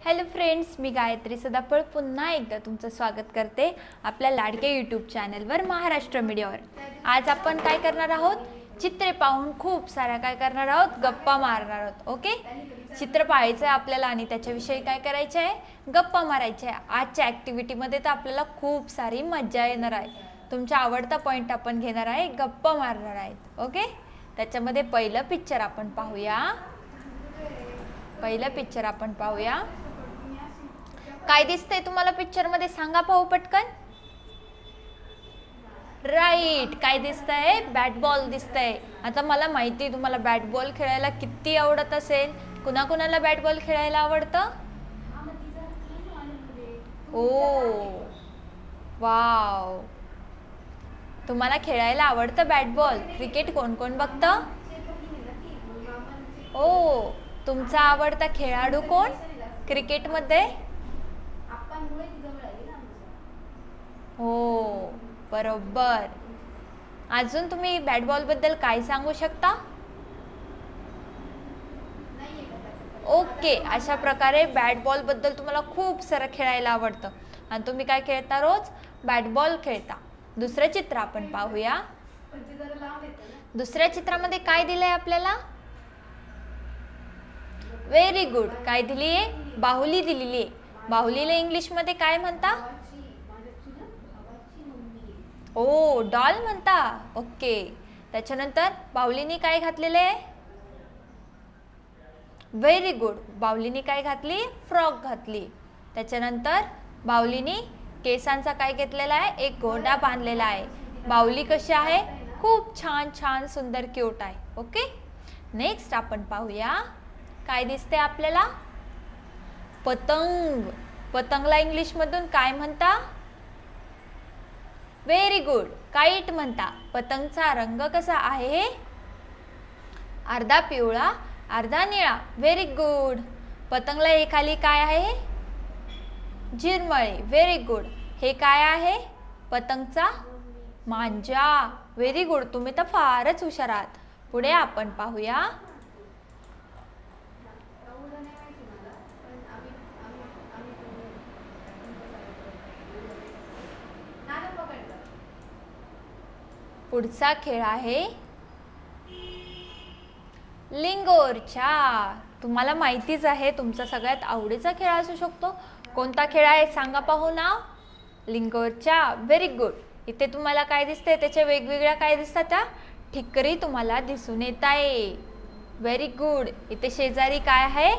Hello friends, मी गायत्री सदाफळ पुन्हा एकदा तुमचं स्वागत करते आपल्या लाडक्या यूट्यूब चॅनलवर महाराष्ट्र मीडियावर। आज आपण काय करणार आहोत? चित्रे पाहून खूप साऱ्या काय करणार आहोत? गप्पा मारणार आहोत। ओके, चित्र पाहायचं आहे आपल्याला आणि त्याच्याविषयी काय करायचं आहे? गप्पा मारायच्या आहे। आजच्या ॲक्टिव्हिटीमध्ये तर आपल्याला खूप सारी मजा येणार आहे। तुमचा आवडता पॉईंट आपण घेणार आहे, गप्पा मारणार आहेत। ओके, त्याच्यामध्ये पहिलं पिक्चर आपण पाहूया। काय दिसतंय तुम्हाला पिक्चर मध्ये? सांगा पाहू पटकन। राईट, काय दिसतंय? बॅट बॉल दिसतंय। आता मला माहिती आहे तुम्हाला बॅट बॉल खेळायला किती आवडत असेल। कुणाकुणाला बॅट बॉल खेळायला आवडतं? ओ वाव, तुम्हाला खेळायला आवडतं बॅट बॉल। क्रिकेट कोण कोण बघतं? ओ, तुमचा आवडता खेळाडू कोण क्रिकेटमध्ये? हो बरोबर। अजून तुम्ही बॅट बॉल बद्दल काय सांगू शकता? ओके, अशा प्रकारे बॅट बॉल बद्दल तुम्हाला खूप सारं खेळायला आवडतं आणि तुम्ही काय खेळता? रोज बॅट बॉल खेळता। दुसरं चित्र आपण पाहूया। दुसऱ्या चित्रामध्ये काय दिलंय आपल्याला? व्हेरी गुड, काय दिलीये? बाहुली दिलेली आहे। बाहुलीला इंग्लिश मध्ये काय म्हणता? ओ, डॉल म्हणता। ओके, त्याच्यानंतर बाहुलीने काय घातलेलं आहे? व्हेरी गुड, बाहुलीने काय घातली? फ्रॉक घातली। त्याच्यानंतर बाहुलीने केसांचा काय घेतलेला आहे? एक गोंडा बांधलेला आहे। बाहुली कशी आहे? खूप छान छान सुंदर क्यूट आहे। ओके, नेक्स्ट आपण पाहूया। काय दिसते आपल्याला? पतंग। पतंगला इंग्लिश मधून काय म्हणता? व्हेरी गुड, काईट म्हणता। पतंगचा रंग कसा आहे? अर्धा पिवळा अर्धा निळा। Very good. पतंगला हे खाली काय आहे? झिरमळे। Very good. हे काय आहे? पतंगचा मांजा। व्हेरी गुड, तुम्ही तर फारच हुशार आहात। पुढे आपण पाहूया। पुढचा खेळ आहे लिंगोरच्या। तुम्हाला माहितीच आहे, तुमचा सगळ्यात आवडीचा खेळ असू शकतो। कोणता खेळ आहे सांगा पाहू नाव? लिंगोरच्या। Very good. इथे तुम्हाला काय दिसते? त्याच्या वेगवेगळ्या काय दिसतात? त्या ठिकरी तुम्हाला दिसून येत आहे। Very good. इथे शेजारी काय आहे?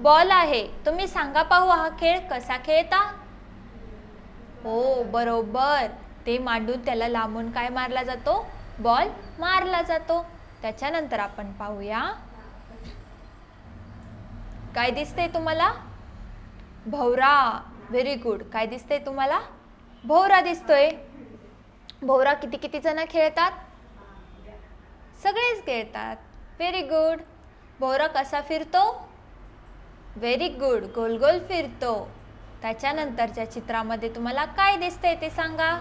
बॉल आहे। तुम्ही सांगा पाहू हा खेळ कसा खेळता? हो बरोबर, ते मांडून त्याला लांबून काय मारला जातो? बॉल मारला जातो। त्याच्यानंतर आपण पाहूया। काय दिसते तुम्हाला? भोवरा। व्हेरी गुड, काय दिसते तुम्हाला? भोवरा दिसतोय। भोवरा किती किती जण खेळतात? सगळेच खेळतात। Very good. भोवरा कसा फिरतो? व्हेरी गुड, गोल गोल फिरतो। त्याच्यानंतरच्या चित्रामध्ये तुम्हाला काय दिसतंय ते सांगा?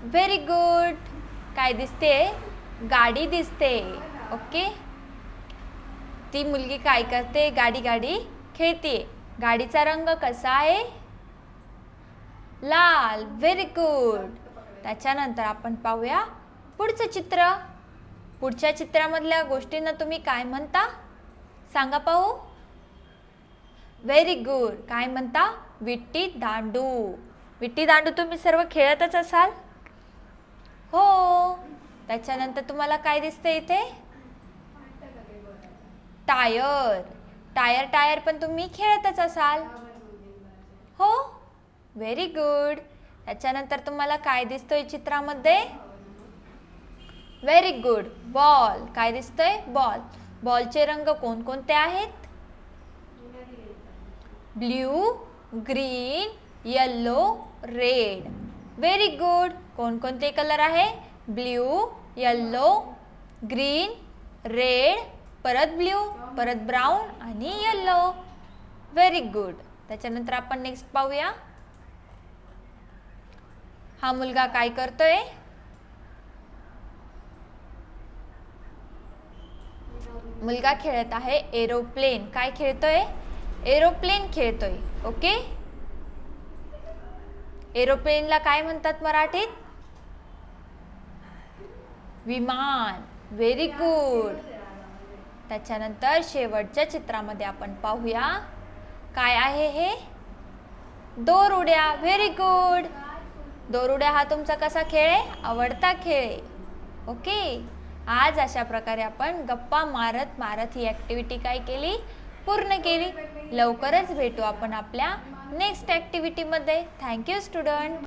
व्हेरी गुड, काय दिसते? गाडी दिसते। ओके, ती मुलगी काय करते? गाडी गाडी खेळते। गाडीचा रंग कसा आहे? लाल। Very good. त्याच्यानंतर आपण पाहूया पुढचं चित्र। पुढच्या चित्रामधल्या गोष्टींना तुम्ही काय म्हणता? सांगा पाहू। व्हेरी गुड, काय म्हणता? विट्टी दांडू। विट्टी दांडू तुम्ही सर्व खेळतच असाल? हो। त्याच्यानंतर तुम्हाला काय दिसते इथे? टायर। टायर टायर पण तुम्ही खेळतच असाल? हो, व्हेरी गुड। त्याच्यानंतर तुम्हाला काय दिसतोय चित्रामध्ये? Very good, ball. काय दिसतोय? बॉल। बॉलचे रंग कोणकोणते आहेत? Blue, green, yellow, red. Very good. कोणकोणते कलर आहे? ब्ल्यू, येलो, ग्रीन, रेड, परत ब्ल्यू, परत ब्राऊन आणि येलो। Very good. त्याच्यानंतर आपण नेक्स्ट पाहूया। हा मुलगा काय करतोय? मुलगा खेळत आहे एरोप्लेन। काय खेळतोय? एरोप्लेन खेळतोय. ओके, एरोप्लेनला काय म्हणतात मराठीत? विमान. Very good. त्याच्यानंतर शेवटच्या चित्रामध्ये आपण पाहूया काय आहे हे? दोरउड्या. Very good. दोरउड्या हा तुमचा कसा खेळ आहे? आवडता खेळ आहे. ओके, आज अशा प्रकारे आपण गप्पा मारत मारत ही ॲक्टिव्हिटी काय केली? पूर्ण केली. लवकरच भेटू आपण आपल्या नेक्स्ट ॲक्टिव्हिटीमध्ये. Thank you student.